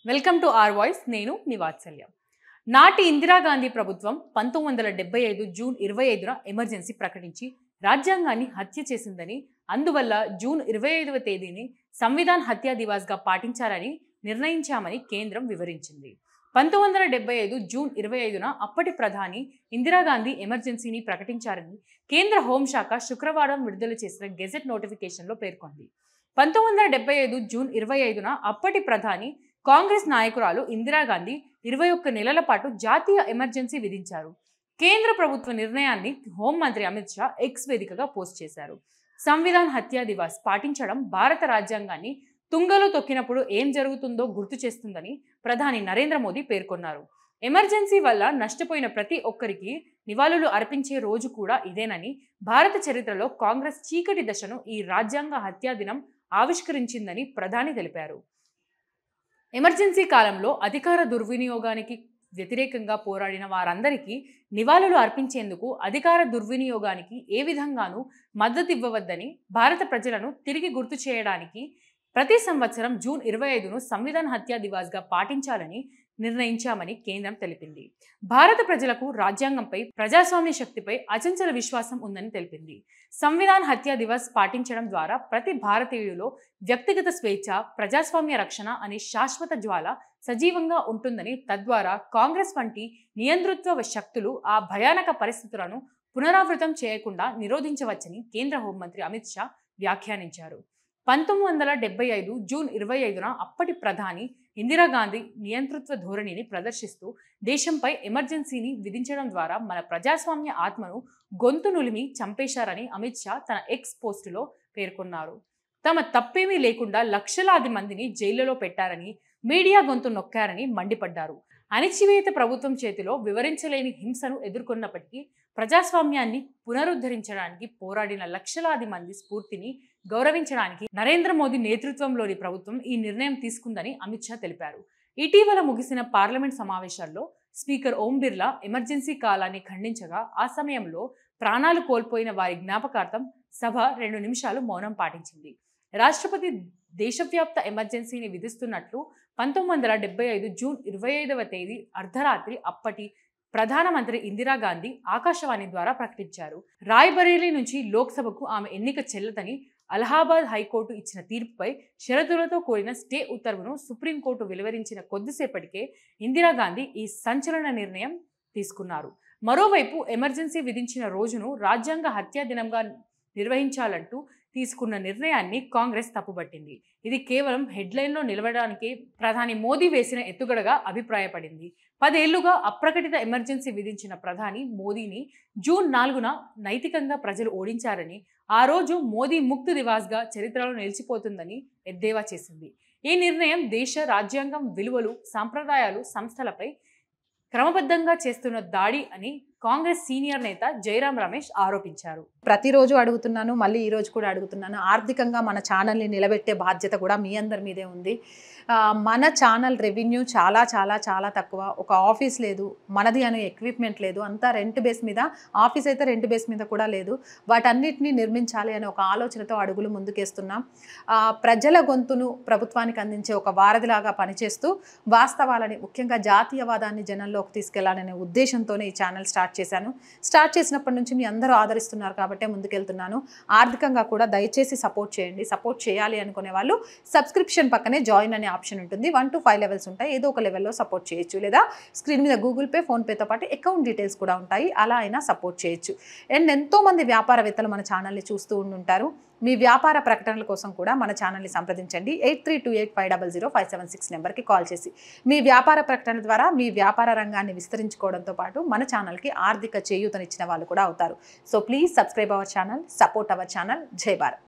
Welcome to are voice. నేను మీ వాత్సల్య. నాటి ఇందిరాగాంధీ ప్రభుత్వం 1975 జూన్ 25న ఎమర్జెన్సీ ప్రకటించి రాజ్యాంగాన్ని హత్య చేసిందని, అందువల్ల జూన్ 25వ తేదీని సంవిధాన్ హత్యా దివాస్గా పాటించాలని నిర్ణయించామని కేంద్రం వివరించింది. 1975 జూన్ 25న అప్పటి ప్రధాని ఇందిరాగాంధీ ఎమర్జెన్సీని ప్రకటించారని కేంద్ర హోంశాఖ శుక్రవారం విడుదల చేసిన గెజెట్ నోటిఫికేషన్లో పేర్కొంది. 1975 జూన్ 25న అప్పటి ప్రధాని కాంగ్రెస్ నాయకురాలు ఇందిరాగాంధీ 21 నెలల పాటు జాతీయ ఎమర్జెన్సీ విధించారు. కేంద్ర ప్రభుత్వ నిర్ణయాన్ని హోంమంత్రి అమిత్ షా ఎక్స్ వేదికగా పోస్ట్ చేశారు. సంవిధాన్ హత్యా దివాస్ పాటించడం భారత రాజ్యాంగాన్ని తుంగలో తొక్కినప్పుడు ఏం జరుగుతుందో గుర్తు చేస్తుందని ప్రధాని నరేంద్ర మోదీ పేర్కొన్నారు. ఎమర్జెన్సీ వల్ల నష్టపోయిన ప్రతి ఒక్కరికి నివాళులు అర్పించే రోజు కూడా ఇదేనని, భారత చరిత్రలో కాంగ్రెస్ చీకటి దశను ఈ రాజ్యాంగ హత్యా దినం ఆవిష్కరించిందని ప్రధాని తెలిపారు. ఎమర్జెన్సీ కాలంలో అధికార దుర్వినియోగానికి వ్యతిరేకంగా పోరాడిన వారందరికీ నివాళులు అర్పించేందుకు అధికార దుర్వినియోగానికి ఏ విధంగానూ మద్దతు ఇవ్వవద్దని, భారత ప్రజలను తిరిగి గుర్తు చేయడానికి ప్రతి సంవత్సరం జూన్ 25ను సంవిధాన్ హత్యా దివాస్గా పాటించాలని నిర్ణయించామని కేంద్రం తెలిపింది. భారత ప్రజలకు రాజ్యాంగంపై, ప్రజాస్వామ్య శక్తిపై అచంచల విశ్వాసం ఉందని తెలిపింది. సంవిధాన్ హత్యా దివస్ పాటించడం ద్వారా ప్రతి భారతీయుడిలో వ్యక్తిగత స్వేచ్ఛ, ప్రజాస్వామ్య రక్షణ అనే శాశ్వత జ్వాల సజీవంగా ఉంటుందని, తద్వారా కాంగ్రెస్ వంటి నియంతృత్వ శక్తులు ఆ భయానక పరిస్థితులను పునరావృతం చేయకుండా నిరోధించవచ్చని కేంద్ర హోంమంత్రి అమిత్ షా వ్యాఖ్యానించారు. 1975 జూన్ 25న అప్పటి ప్రధాని ఇందిరాగాంధీ నియంతృత్వ ధోరణిని ప్రదర్శిస్తూ దేశంపై ఎమర్జెన్సీని విధించడం ద్వారా మన ప్రజాస్వామ్య ఆత్మను గొంతు నులిమి చంపేశారని అమిత్ షా తన ఎక్స్ పోస్టులో పేర్కొన్నారు. తమ తప్పేమీ లేకుండా లక్షలాది మందిని జైళ్లలో పెట్టారని, మీడియా గొంతు నొక్కారని మండిపడ్డారు. అణిచివేత ప్రభుత్వం చేతిలో వివరించలేని హింసను ఎదుర్కొన్నప్పటికీ ప్రజాస్వామ్యాన్ని పునరుద్ధరించడానికి పోరాడిన లక్షలాది మంది స్ఫూర్తిని గౌరవించడానికి నరేంద్ర మోదీ నేతృత్వంలోని ప్రభుత్వం ఈ నిర్ణయం తీసుకుందని అమిత్ షా తెలిపారు. ఇటీవల ముగిసిన పార్లమెంట్ సమావేశాల్లో స్పీకర్ ఓం బిర్లా ఎమర్జెన్సీ కాలాన్ని ఖండించగా, ఆ సమయంలో ప్రాణాలు కోల్పోయిన వారి జ్ఞాపకార్థం సభ 2 నిమిషాలు మౌనం పాటించింది. రాష్ట్రపతి దేశవ్యాప్త ఎమర్జెన్సీని విధిస్తున్నట్లు 1975 జూన్ 25వ తేదీ అర్ధరాత్రి అప్పటి ప్రధానమంత్రి ఇందిరాగాంధీ ఆకాశవాణి ద్వారా ప్రకటించారు. రాయ్బరేలీ నుంచి లోక్సభకు ఆమె ఎన్నిక చెల్లదని అలహాబాద్ హైకోర్టు ఇచ్చిన తీర్పుపై షరతులతో కూడిన స్టే ఉత్తర్వును సుప్రీంకోర్టు వెలువరించిన కొద్దిసేపటికే ఇందిరాగాంధీ ఈ సంచలన నిర్ణయం తీసుకున్నారు. మరోవైపు ఎమర్జెన్సీ విధించిన రోజును రాజ్యాంగ హత్యా దినంగా నిర్వహించాలంటూ తీసుకున్న నిర్ణయాన్ని కాంగ్రెస్ తప్పుబట్టింది. ఇది కేవలం హెడ్లైన్లో నిలవడానికి ప్రధాని మోదీ వేసిన ఎత్తుగడగా అభిప్రాయపడింది. 10 ఏళ్లుగా అప్రకటిత ఎమర్జెన్సీ విధించిన ప్రధాని మోదీని జూన్ 4న నైతికంగా ప్రజలు ఓడించారని, ఆ రోజు మోదీ ముక్త్ దివాస్గా చరిత్రలో నిలిచిపోతుందని ఎద్దేవా చేసింది. ఈ నిర్ణయం దేశ రాజ్యాంగం, విలువలు, సాంప్రదాయాలు, సంస్థలపై క్రమబద్ధంగా చేస్తున్న దాడి అని కాంగ్రెస్ సీనియర్ నేత జైరాం రమేష్ ఆరోపించారు. ప్రతిరోజు అడుగుతున్నాను, మళ్ళీ ఈరోజు కూడా అడుగుతున్నాను. ఆర్థికంగా మన ఛానల్ని నిలబెట్టే బాధ్యత కూడా మీ అందరి మీదే ఉంది. మన ఛానల్ రెవెన్యూ చాలా చాలా చాలా తక్కువ. ఒక ఆఫీస్ లేదు, మనది అనే ఎక్విప్మెంట్ లేదు, అంతా రెంట్ బేస్ మీద. ఆఫీస్ అయితే రెంట్ బేస్ మీద కూడా లేదు. వాటన్నిటిని నిర్మించాలి అనే ఒక ఆలోచనతో అడుగులు ముందుకేస్తున్నాం. ప్రజల గొంతును ప్రభుత్వానికి అందించే ఒక వారధిలాగా పనిచేస్తూ వాస్తవాలని, ముఖ్యంగా జాతీయవాదాన్ని జనంలోకి తీసుకెళ్లాలనే ఉద్దేశంతోనే ఈ ఛానల్ స్టార్ట్ చేశాను. స్టార్ట్ చేసినప్పటి నుంచి మీ అందరూ ఆదరిస్తున్నారు కాబట్టే ముందుకెళ్తున్నాను. ఆర్థికంగా కూడా దయచేసి సపోర్ట్ చేయండి. సపోర్ట్ చేయాలి అనుకునే వాళ్ళు సబ్స్క్రిప్షన్ పక్కనే జాయిన్ అనే ఆప్షన్ ఉంటుంది. 1 to 5 లెవెల్స్ ఉంటాయి. ఏదో ఒక లెవెల్లో సపోర్ట్ చేయొచ్చు, లేదా స్క్రీన్ మీద గూగుల్ పే, ఫోన్పేతో పాటు అకౌంట్ డీటెయిల్స్ కూడా ఉంటాయి. అలా అయినా సపోర్ట్ చేయొచ్చు. అండ్ ఎంతోమంది వ్యాపారవేత్తలు మన ఛానల్ని చూస్తూ ఉంటుంటారు. మీ వ్యాపార ప్రకటనల కోసం కూడా మన ఛానల్ని సంప్రదించండి. 8328500576 నెంబర్కి కాల్ చేసి మీ వ్యాపార ప్రకటన ద్వారా మీ వ్యాపార రంగాన్ని విస్తరించుకోవడంతో పాటు మన ఛానల్కి ఆర్థిక చేయూతనిచ్చిన వాళ్ళు కూడా అవుతారు. So please subscribe our channel, support our channel. జై భారత్.